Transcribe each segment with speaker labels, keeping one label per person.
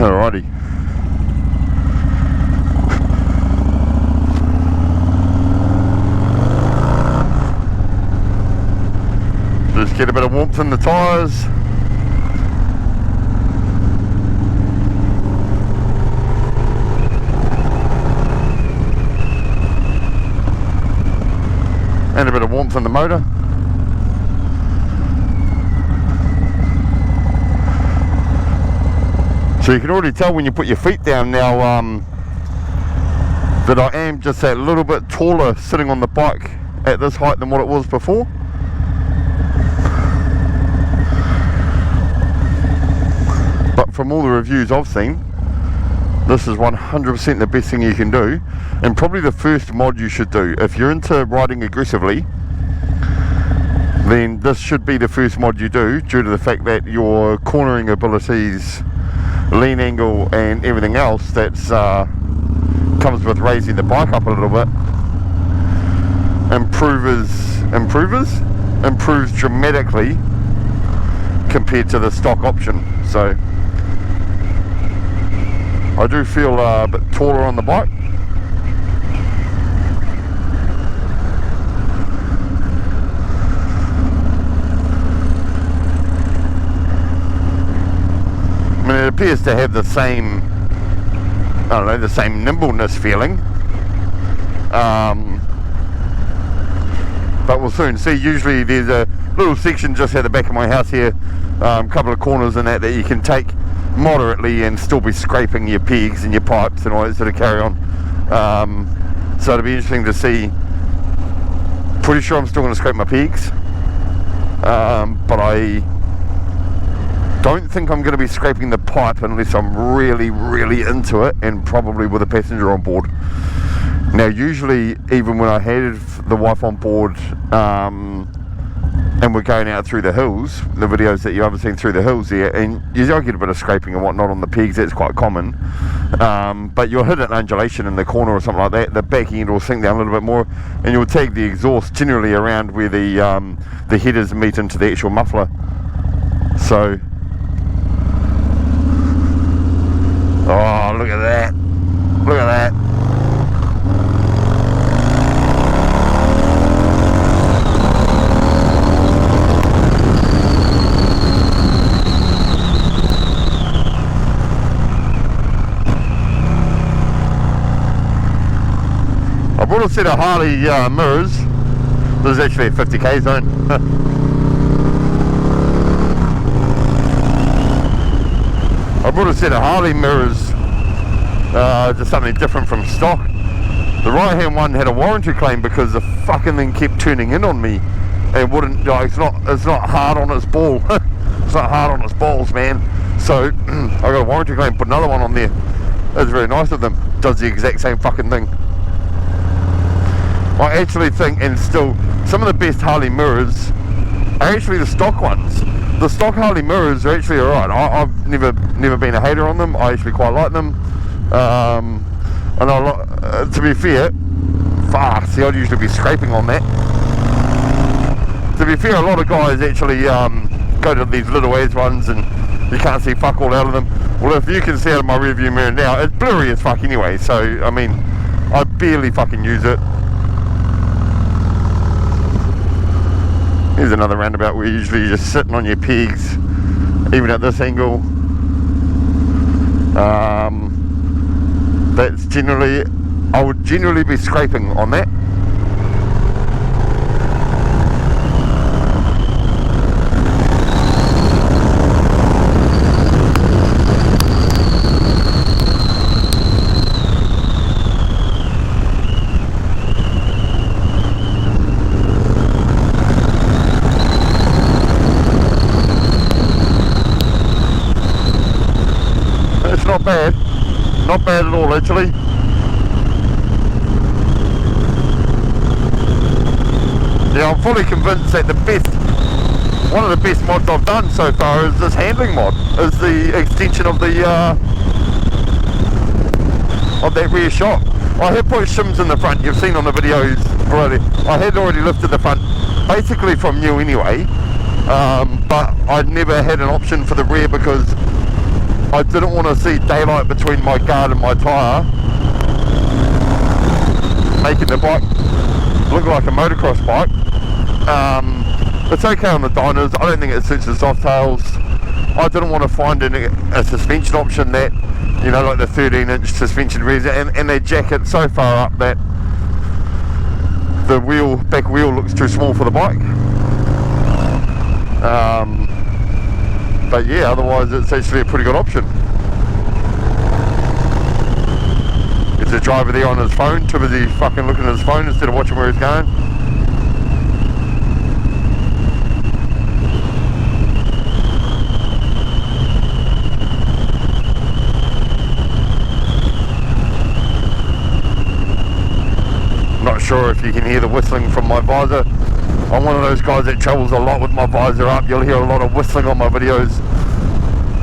Speaker 1: Alrighty. Just get a bit of warmth in the tyres. And a bit of warmth in the motor. So you can already tell when you put your feet down now that I am just that little bit taller sitting on the bike at this height than what it was before. But from all the reviews I've seen, this is 100% the best thing you can do, and probably the first mod you should do. If you're into riding aggressively, then this should be the first mod you do, due to the fact that your cornering abilities, lean angle and everything else that's comes with raising the bike up a little bit improves dramatically compared to the stock option. So I do feel a bit taller on the bike. I mean, it appears to have the same, I don't know, the same nimbleness feeling. But we'll soon see. Usually there's a little section just at the back of my house here, a couple of corners in that you can take moderately and still be scraping your pegs and your pipes and all that sort of carry on. So it'll be interesting to see. Pretty sure I'm still going to scrape my pegs, but I don't think I'm going to be scraping the pipe unless I'm really, really into it, and probably with a passenger on board. Now, usually, even when I had the wife on board and we're going out through the hills, the videos that you haven't seen through the hills there, and you do get a bit of scraping and whatnot on the pegs, that's quite common. But you'll hit an undulation in the corner or something like that, the back end will sink down a little bit more, and you'll tag the exhaust generally around where the headers meet into the actual muffler. So, oh, look at that. Look at that. I bought a set of Harley mirrors. This is actually a 50k zone. I bought a set of Harley mirrors, just something different from stock. The right hand one had a warranty claim because the fucking thing kept turning in on me and wouldn't, like, it's not hard on its ball. It's not hard on its balls, man. So I got a warranty claim, put another one on there. That's very nice of them. Does the exact same fucking thing. I actually think, and still, some of the best Harley mirrors are actually the stock ones. The stock Harley mirrors are actually alright. I've never been a hater on them. I actually quite like them. And to be fair, see, I'd usually be scraping on that. To be fair, a lot of guys actually go to these little ass ones and you can't see fuck all out of them. Well, if you can see out of my rearview mirror now, it's blurry as fuck anyway. So, I mean, I barely fucking use it. Here's another roundabout where usually you're just sitting on your pegs, even at this angle. That's generally, I would generally be scraping on that. Not bad at all, actually. Yeah, I'm fully convinced that one of the best mods I've done so far is this handling mod, is the extension of that rear shock. I have put shims in the front, you've seen on the videos already. I had already lifted the front, basically from new anyway, but I'd never had an option for the rear because I didn't want to see daylight between my guard and my tyre, making the bike look like a motocross bike. It's okay on the Dyners. I don't think it suits the Softails. I didn't want to find a suspension option that, you know, like the 13-inch suspension rear, and their jacket so far up that the back wheel looks too small for the bike. But yeah, otherwise it's actually a pretty good option. Is the driver there on his phone, too busy fucking looking at his phone instead of watching where he's going? Not sure if you can hear the whistling from my visor. I'm one of those guys that travels a lot with my visor up. You'll hear a lot of whistling on my videos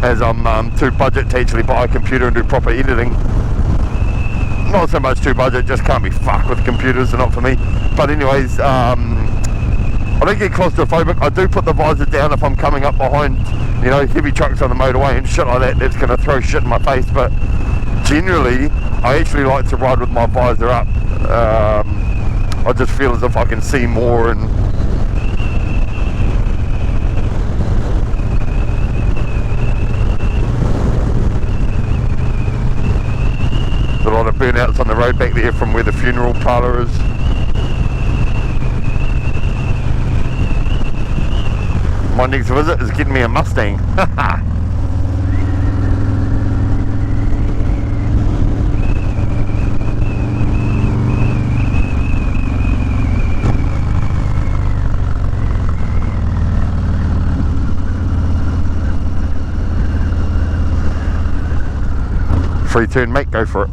Speaker 1: as I'm too budget to actually buy a computer and do proper editing. Not so much too budget, just can't be fucked with computers, they're not for me. But anyways, I don't get claustrophobic. I do put the visor down if I'm coming up behind, you know, heavy trucks on the motorway and shit like that. That's going to throw shit in my face. But generally, I actually like to ride with my visor up. I just feel as if I can see more, and there's a lot of burnouts on the road back there from where the funeral parlour is. My next visit is getting me a Mustang. Free turn, mate, go for it.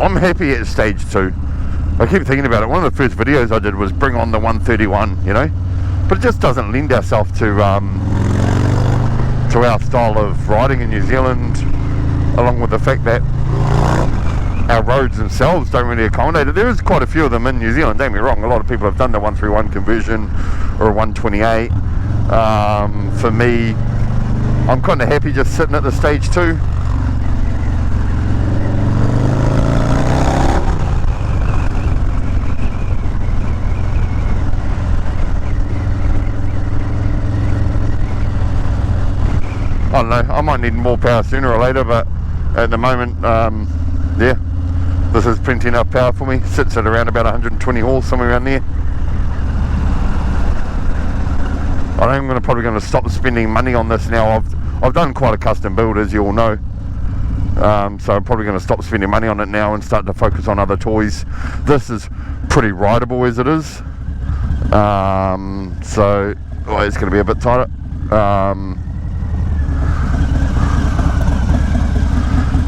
Speaker 1: I'm happy at stage 2. I keep thinking about it. One of the first videos I did was bring on the 131, you know, but it just doesn't lend itself to our style of riding in New Zealand, along with the fact that our roads themselves don't really accommodate it. There is quite a few of them in New Zealand, don't get me wrong. A lot of people have done the 131 conversion or a 128. For me, I'm kind of happy just sitting at the stage 2. I don't know, I might need more power sooner or later, but at the moment, yeah, this is plenty enough power for me. Sits at around about 120 horse, somewhere around there. I think I'm probably going to stop spending money on this now. I've done quite a custom build, as you all know, so I'm probably going to stop spending money on it now and start to focus on other toys. This is pretty rideable as it is, so it's going to be a bit tighter.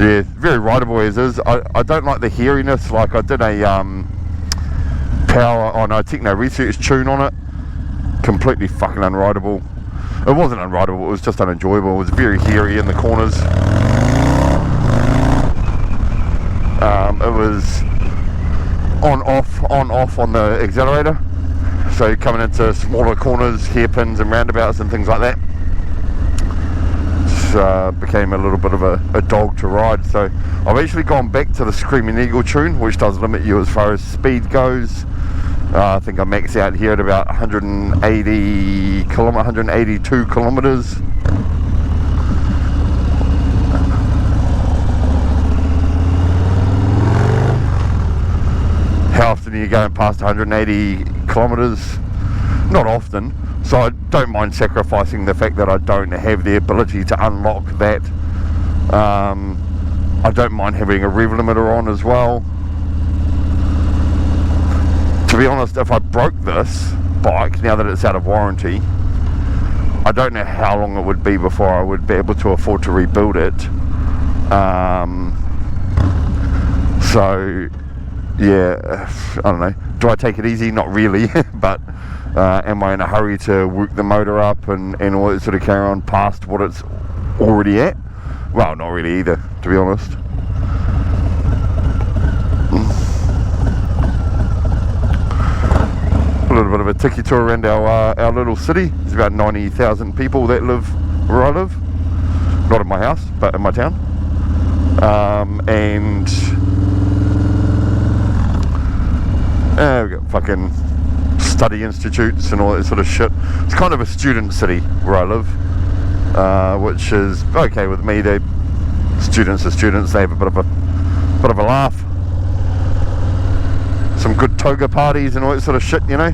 Speaker 1: Yeah, very rideable as is. I don't like the hairiness. Like I did a power on a Techno Research tune on it. Completely fucking unrideable. It wasn't unrideable, it was just unenjoyable. It was very hairy in the corners. It was on off on the accelerator. So coming into smaller corners, hairpins and roundabouts and things like that. Became a little bit of a dog to ride. So I've actually gone back to the Screaming Eagle tune, which does limit you as far as speed goes. I think I max out here at about 182 kilometers. How often are you going past 180 kilometers? Not often. So I don't mind sacrificing the fact that I don't have the ability to unlock that. I don't mind having a rev limiter on as well. To be honest, if I broke this bike, now that it's out of warranty, I don't know how long it would be before I would be able to afford to rebuild it. So yeah, I don't know. Do I take it easy? Not really, but am I in a hurry to work the motor up and all that sort of carry on past what it's already at? Well, not really either, to be honest. A little bit of a tiki tour around our little city. There's about 90,000 people that live where I live. Not in my house, but in my town. And we've got fucking study institutes and all that sort of shit. It's kind of a student city where I live, which is okay with me. Students are students. They have a bit of a laugh. Some good toga parties and all that sort of shit, you know.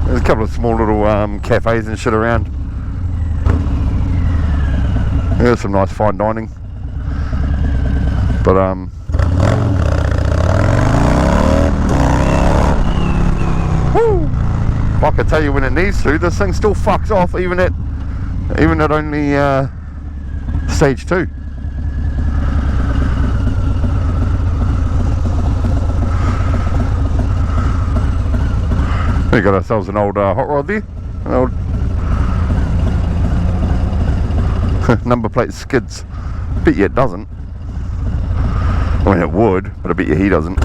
Speaker 1: There's a couple of small little cafes and shit around. There's some nice fine dining. But whoo, I can tell you when it needs to. This thing still fucks off even at only stage 2. We got ourselves an old hot rod there, an old number plate skids. Bet you it doesn't. I mean it would, but I bet you he doesn't.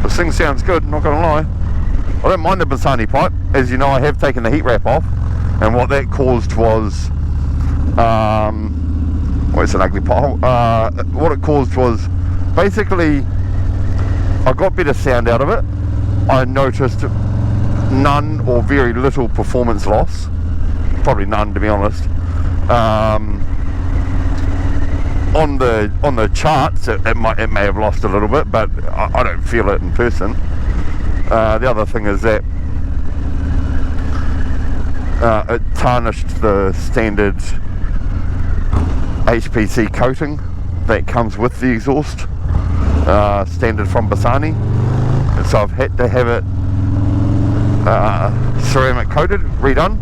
Speaker 1: This thing sounds good, not gonna lie. I don't mind the Bassani pipe. As you know, I have taken the heat wrap off, and what that caused was well, it's an ugly pothole. What it caused was basically I got better sound out of it. I noticed none or very little performance loss, probably none to be honest. On the charts it may have lost a little bit, but I don't feel it in person. The other thing is that it tarnished the standard HPC coating that comes with the exhaust, standard from Bassani, and so I've had to have it ceramic coated, redone.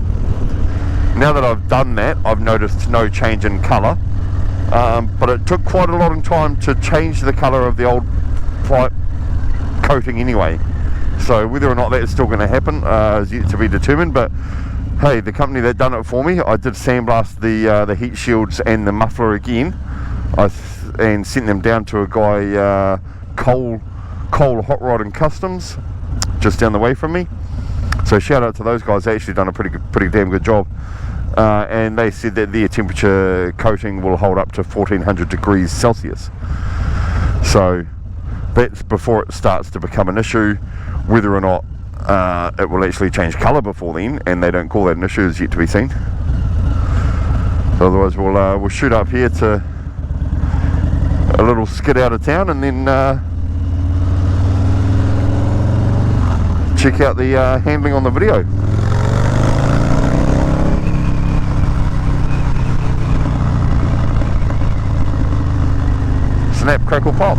Speaker 1: Now that I've done that, I've noticed no change in colour, but it took quite a long time to change the colour of the old pipe coating anyway, so whether or not that's still going to happen is yet to be determined. But hey, the company that done it for me, I did sandblast the heat shields and the muffler again, and sent them down to a guy, Cole Hot Rod and Customs, just down the way from me. So shout out to those guys. They actually done a pretty damn good job, and they said that their temperature coating will hold up to 1400 degrees Celsius. So that's before it starts to become an issue. Whether or not it will actually change colour before then, and they don't call that an issue, is yet to be seen. So otherwise we'll shoot up here to a little skid out of town, and then check out the handling on the video. Snap, crackle, pop.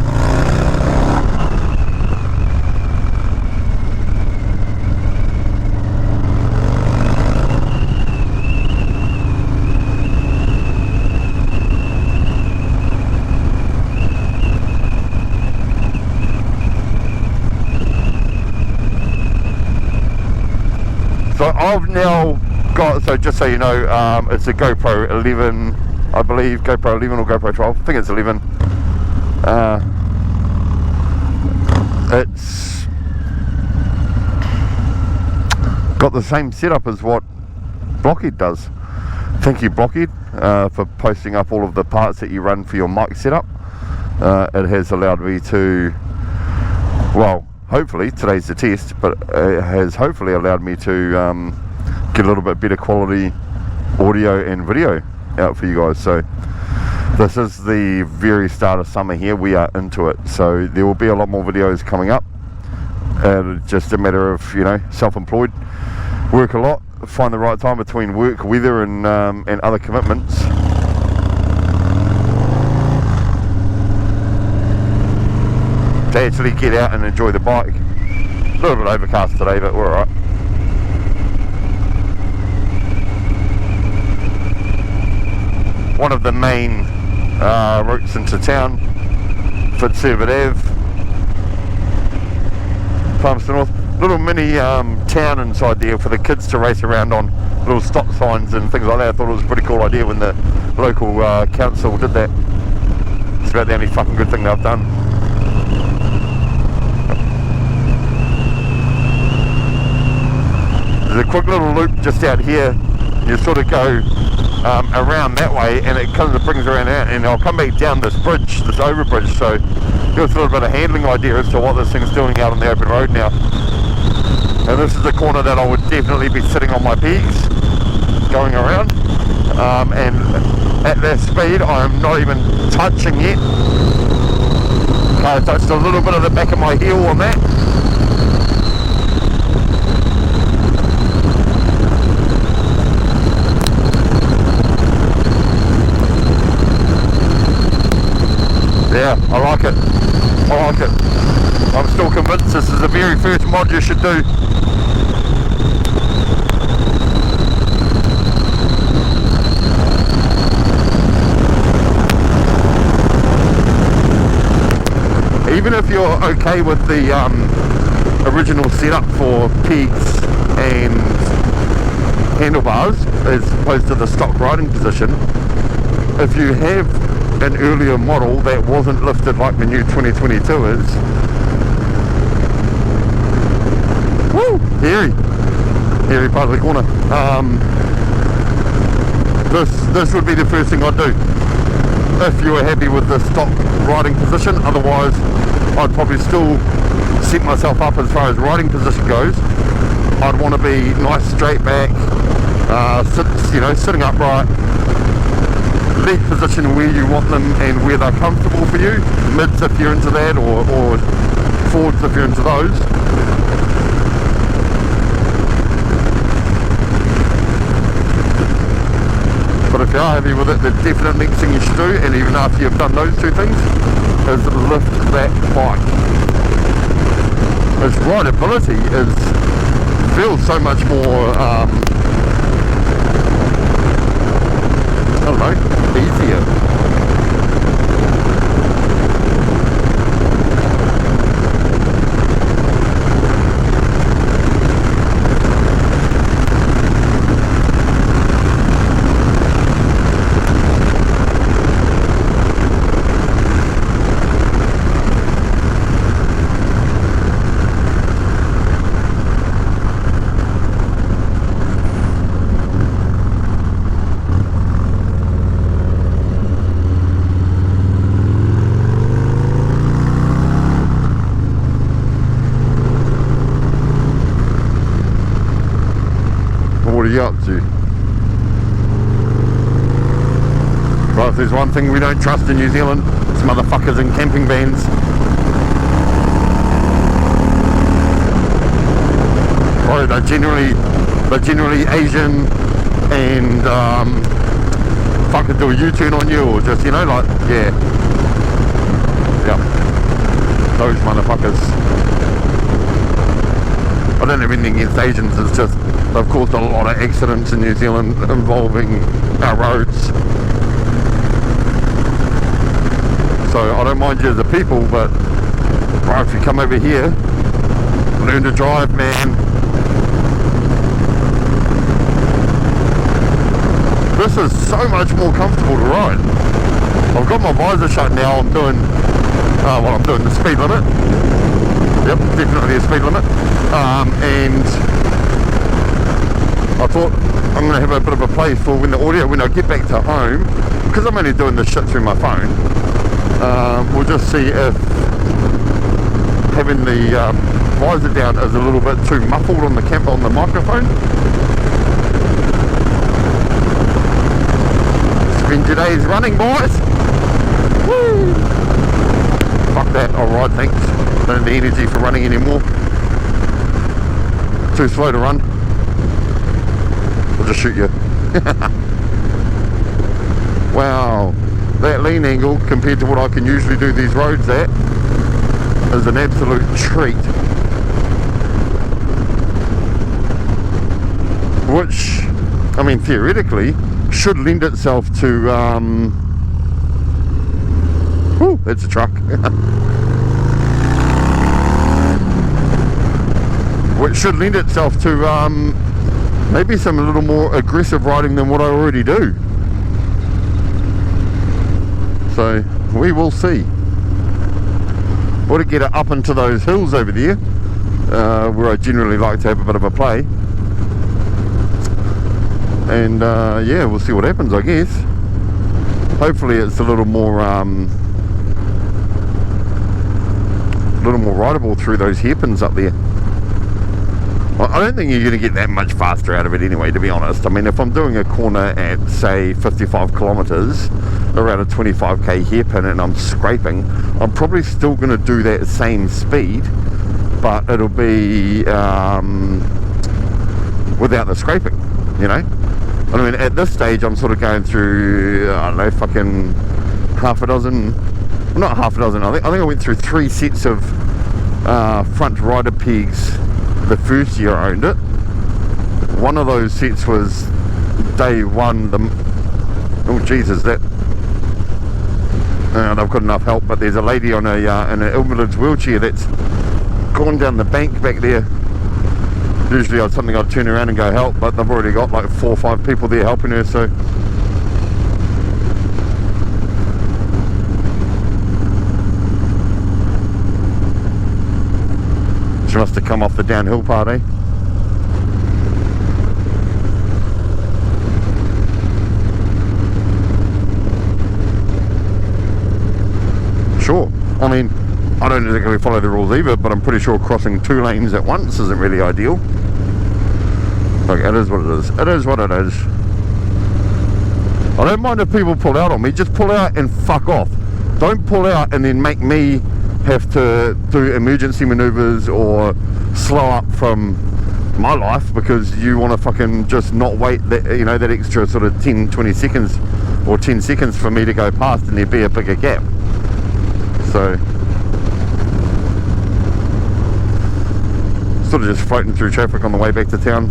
Speaker 1: So I've now got, so just so you know, it's a GoPro 11, I believe, GoPro 11 or GoPro 12, I think it's 11. It's got the same setup as what Blockhead does. Thank you, Blockhead, for posting up all of the parts that you run for your mic setup. It has allowed me to, well, hopefully, today's the test, but it has hopefully allowed me to get a little bit better quality audio and video out for you guys. So this is the very start of summer here. We are into it, so there will be a lot more videos coming up. Just a matter of, you know, self-employed, work a lot, find the right time between work, weather, and other commitments. actually get out and enjoy the bike. A little bit overcast today, but we're alright. One of the main routes into town, Fitzherbert Ave, Palmerston North. Little mini town inside there for the kids to race around on, little stop signs and things like that. I thought it was a pretty cool idea when the local council did that. It's about the only fucking good thing they've done. There's a quick little loop just out here. You sort of go around that way and it kind of brings around out, and I'll come back down this bridge, this overbridge, so give us a little bit of handling idea as to what this thing's doing out on the open road now. And this is the corner that I would definitely be sitting on my pegs going around, and at that speed I'm not even touching yet. Okay, I touched a little bit of the back of my heel on that. Yeah, I like it. I like it. I'm still convinced this is the very first mod you should do. Even if you're okay with the original setup for pegs and handlebars as opposed to the stock riding position, if you have an earlier model that wasn't lifted like the new 2022 is, woo, hairy part of the corner. This would be the first thing I'd do if you were happy with the stock riding position. Otherwise I'd probably still set myself up as far as riding position goes. I'd want to be nice straight back, sitting upright, leg position where you want them and where they're comfortable for you, mids if you're into that, or forwards if you're into those. But if you are happy with it, the definite next thing you should do, and even after you've done those two things, is lift that bike. Its rideability feels so much more, I don't know, easier. What are you up to? Well, if there's one thing we don't trust in New Zealand, it's motherfuckers in camping vans. Or they're generally Asian and fucking do a U-turn on you, or just, like, yeah. Yep. Those motherfuckers. I don't have anything against Asians, it's just they've caused a lot of accidents in New Zealand involving our roads. So I don't mind you as a people, but right, if you come over here, learn to drive, man. This is so much more comfortable to ride. I've got my visor shut now, I'm doing the speed limit. Yep, definitely a speed limit. And I thought I'm going to have a bit of a play for when I get back to home, because I'm only doing this shit through my phone. We'll just see if having the visor down is a little bit too muffled on the microphone. Spend your days running, boys. Woo! Fuck that, I'll ride, thanks. Don't have the energy for running anymore. Too slow to run. I'll just shoot you. Wow, that lean angle compared to what I can usually do these roads at is an absolute treat, which, I mean, theoretically should lend itself to whew, that's a truck. Which should lend itself to maybe some a little more aggressive riding than what I already do. So we will see. Want to get it up into those hills over there, where I generally like to have a bit of a play. And yeah, we'll see what happens, I guess. Hopefully it's a little more rideable through those hairpins up there. I don't think you're going to get that much faster out of it anyway, to be honest. I mean, if I'm doing a corner at, say, 55 kilometres around a 25k hairpin and I'm scraping, I'm probably still going to do that same speed, but it'll be without the scraping, you know? I mean, at this stage, I'm sort of going through, I don't know, fucking half a dozen, well, not half a dozen, I think I went through 3 sets of front rider pegs the first year I owned it. One of those sets was day one. Oh Jesus, that I've got enough help, but there's a lady on a in an invalid's wheelchair that's gone down the bank back there. Usually I'd turn around and go help, but they've already got like 4 or 5 people there helping her, so she must have come off the downhill part, eh? Sure. I mean, I don't exactly follow the rules either, but I'm pretty sure crossing 2 lanes at once isn't really ideal. Like, it is what it is. It is what it is. I don't mind if people pull out on me. Just pull out and fuck off. Don't pull out and then make me have to do emergency maneuvers or slow up from my life because you want to fucking just not wait that, you know, that extra sort of 10-20 seconds or 10 seconds for me to go past and there be a bigger gap. So sort of just floating through traffic on the way back to town.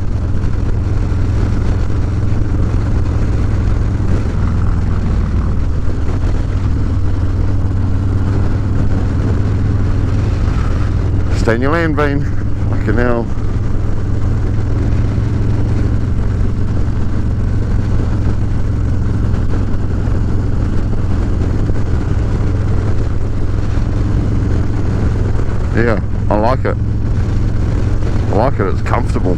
Speaker 1: Stay in your lane, Vane. Fucking hell. Yeah, I like it. I like it, it's comfortable.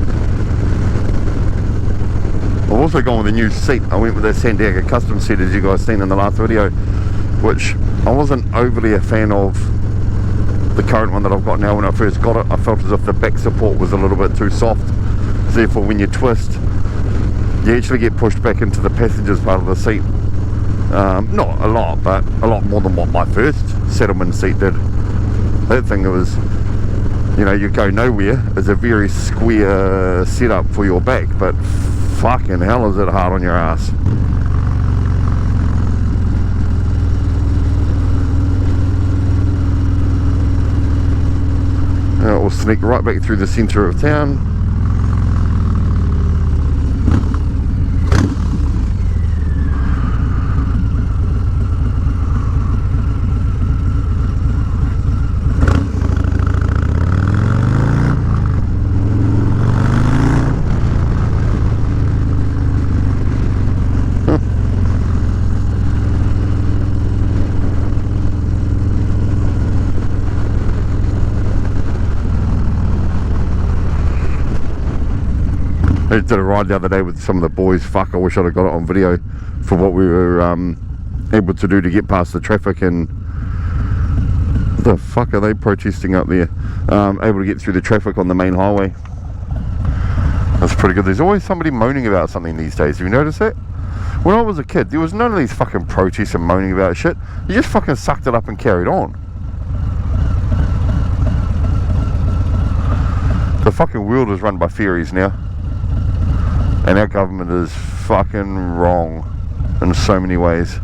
Speaker 1: I've also gone with a new seat. I went with a San Diego custom seat, as you guys seen in the last video, which I wasn't overly a fan of the current one that I've got now. When I first got it, I felt as if the back support was a little bit too soft. So therefore, when you twist, you actually get pushed back into the passenger's part of the seat. Not a lot, but a lot more than what my first settlement seat did. That thing was, you know, you go nowhere. It's a very square setup for your back, but fucking hell is it hard on your ass. We'll sneak right back through the centre of town. I did a ride the other day with some of the boys. Fuck, I wish I'd have got it on video for what we were able to do to get past the traffic. And what the fuck are they protesting up there? Able to get through the traffic on the main highway. That's pretty good. There's always somebody moaning about something these days. Have you noticed that? When I was a kid, there was none of these fucking protests and moaning about shit. You just fucking sucked it up and carried on. The fucking world is run by fairies now. And our government is fucking wrong in so many ways.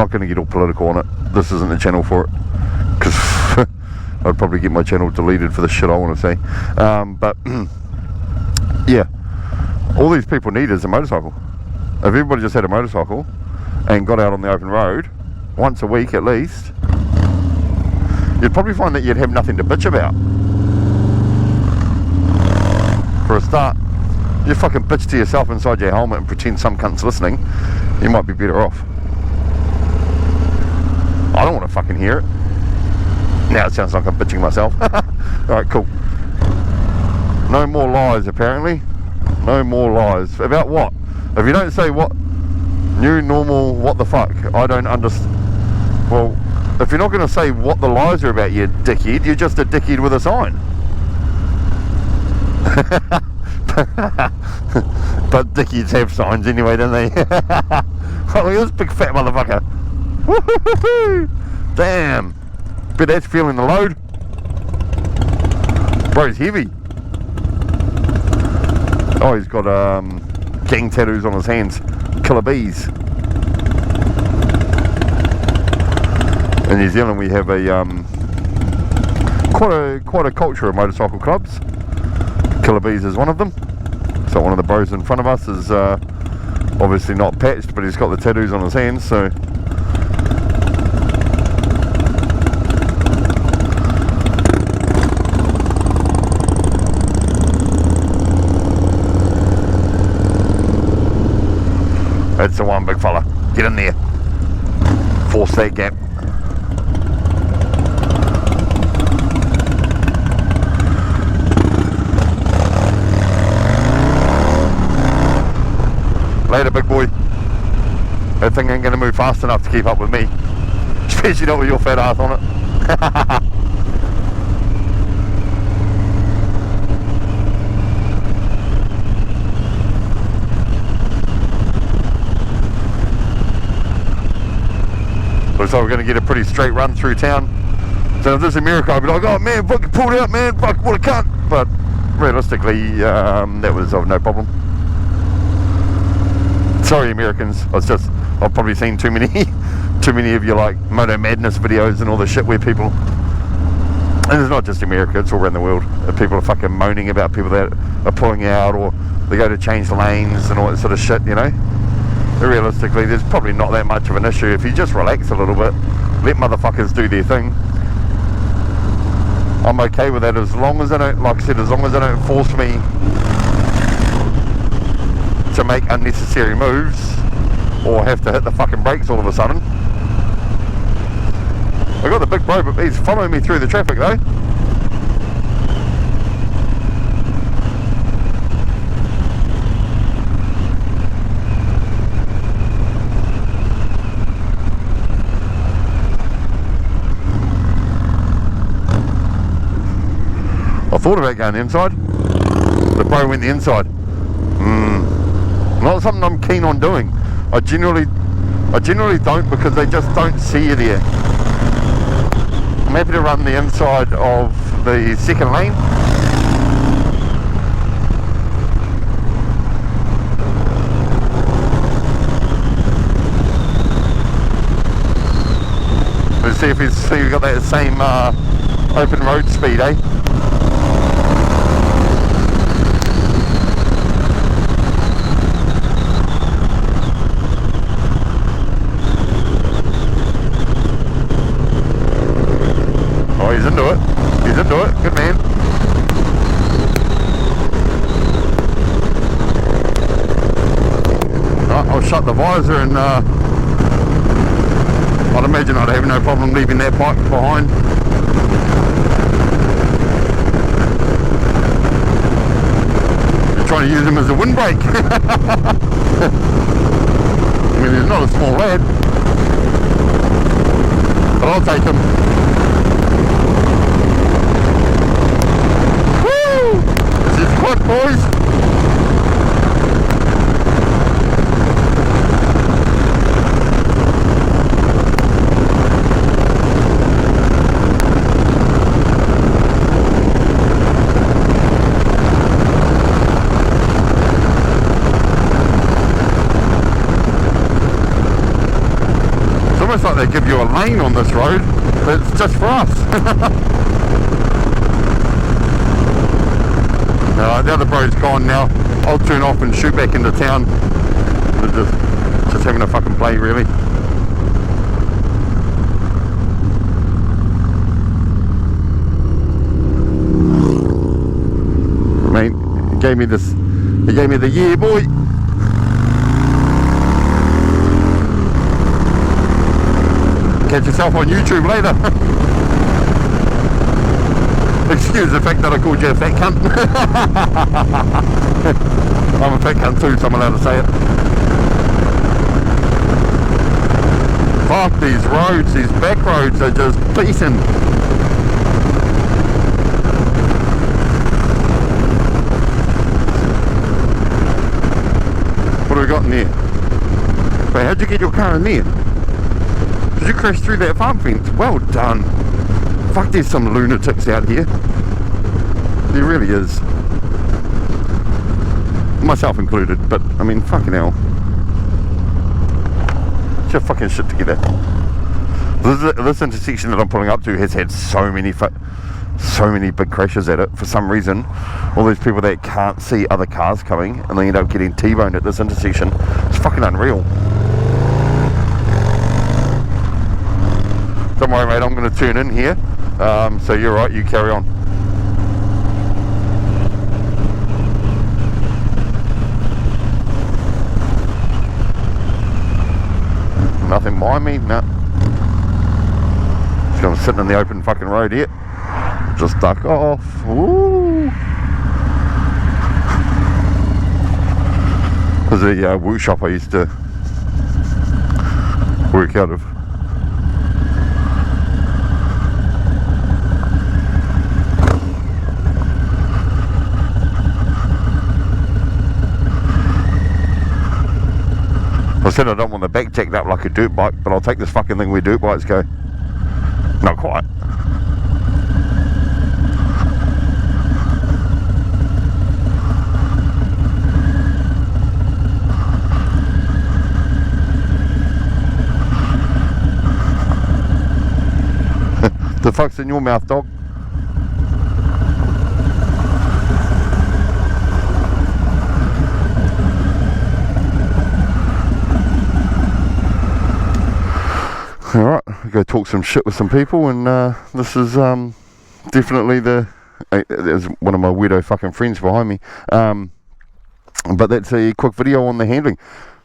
Speaker 1: not going to get all political on it. This isn't the channel for it, because I'd probably get my channel deleted for the shit I want to say. But yeah, all these people need is a motorcycle. If everybody just had a motorcycle and got out on the open road once a week at least, you'd probably find that you'd have nothing to bitch about. For a start, you fucking bitch to yourself inside your helmet and pretend some cunt's listening, you might be better off. I don't want to fucking hear it. Now it sounds like I'm bitching myself. Alright, cool. No more lies, apparently. No more lies. About what? If you don't say what, new normal, what the fuck, I don't understand. Well, if you're not going to say what the lies are about, you dickhead, you're just a dickhead with a sign. But dickheads have signs anyway, don't they? Oh, look at this big fat motherfucker. Woo-hoo-hoo-hoo. Damn. Bet that's feeling the load. Bro's heavy. Oh, he's got gang tattoos on his hands. Killer bees. In New Zealand we have a quite a culture of motorcycle clubs. Killer bees is one of them. So one of the bros in front of us is obviously not patched, but he's got the tattoos on his hands, so that's the one, big fella. Get in there. Force that gap. Later, big boy. That thing ain't gonna move fast enough to keep up with me. Especially not with your fat ass on it. Looks like we're going to get a pretty straight run through town. So if this is America, I'd be like, oh man, fucking pulled out, man, fuck, what a cunt. But realistically, that was of no problem. Sorry, Americans. I've probably seen too many of your like Moto Madness videos and all the shit where people, and it's not just America, it's all around the world. People are fucking moaning about people that are pulling out, or they go to change lanes and all that sort of shit, you know. Realistically, there's probably not that much of an issue if you just relax a little bit, let motherfuckers do their thing. I'm okay with that as long as they don't, like I said, as long as they don't force me to make unnecessary moves or have to hit the fucking brakes all of a sudden. I got the big bro, but he's following me through the traffic though. I thought about going the inside. The bro went the inside. Not something I'm keen on doing. I generally don't, because they just don't see you there. I'm happy to run the inside of the second lane. Let's see if we've got that same open road speed, eh? He's into it. He's into it. Good man. Right, I'll shut the visor and I'd imagine I'd have no problem leaving that bike behind. You're trying to use him as a windbreak. I mean, he's not a small lad, but I'll take him. What, boys? It's almost they give you a lane on this road, but it's just for us. The other bro's gone now. I'll turn off and shoot back into town. We're just having a fucking play, really. Mate, he gave me this. He gave me the yeah, boy. Catch yourself on YouTube later. Excuse the fact that I called you a fat cunt. I'm a fat cunt too, so I'm allowed to say it. Fuck, these roads, these back roads are just beaten. What have we got in there? Wait, how'd you get your car in there? Did you crash through that farm fence? Well done. Fuck, there's some lunatics out here. There really is. Myself included, but I mean, fucking hell. Get your fucking shit together. This intersection that I'm pulling up to has had so many big crashes at it for some reason. All those people that can't see other cars coming and they end up getting T-boned at this intersection. It's fucking unreal. Don't worry, mate, I'm going to turn in here. So you're right, you carry on. Nothing behind me, no. So I'm sitting in the open fucking road here. Just duck off. Woo! There's a woo shop I used to work out of. I said I don't want the back jacked up like a dirt bike, but I'll take this fucking thing where dirt bikes go. Not quite. The fuck's in your mouth, dog? Alright, we go talk some shit with some people, and this is definitely there's one of my weirdo fucking friends behind me. But that's a quick video on the handling.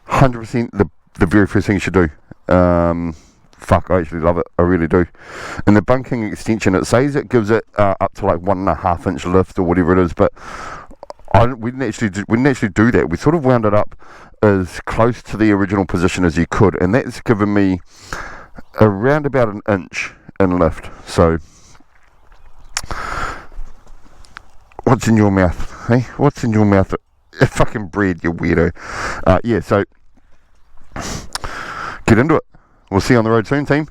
Speaker 1: 100% the very first thing you should do. Fuck, I actually love it, I really do. And the bunking extension, it says it gives it up to like 1.5 inch lift or whatever it is, but we didn't actually do that. We sort of wound it up as close to the original position as you could, and that's given me around about an inch in lift. So what's in your mouth, hey? What's in your mouth? Fucking bread, you weirdo. Yeah, so get into it. We'll see you on the road soon, team.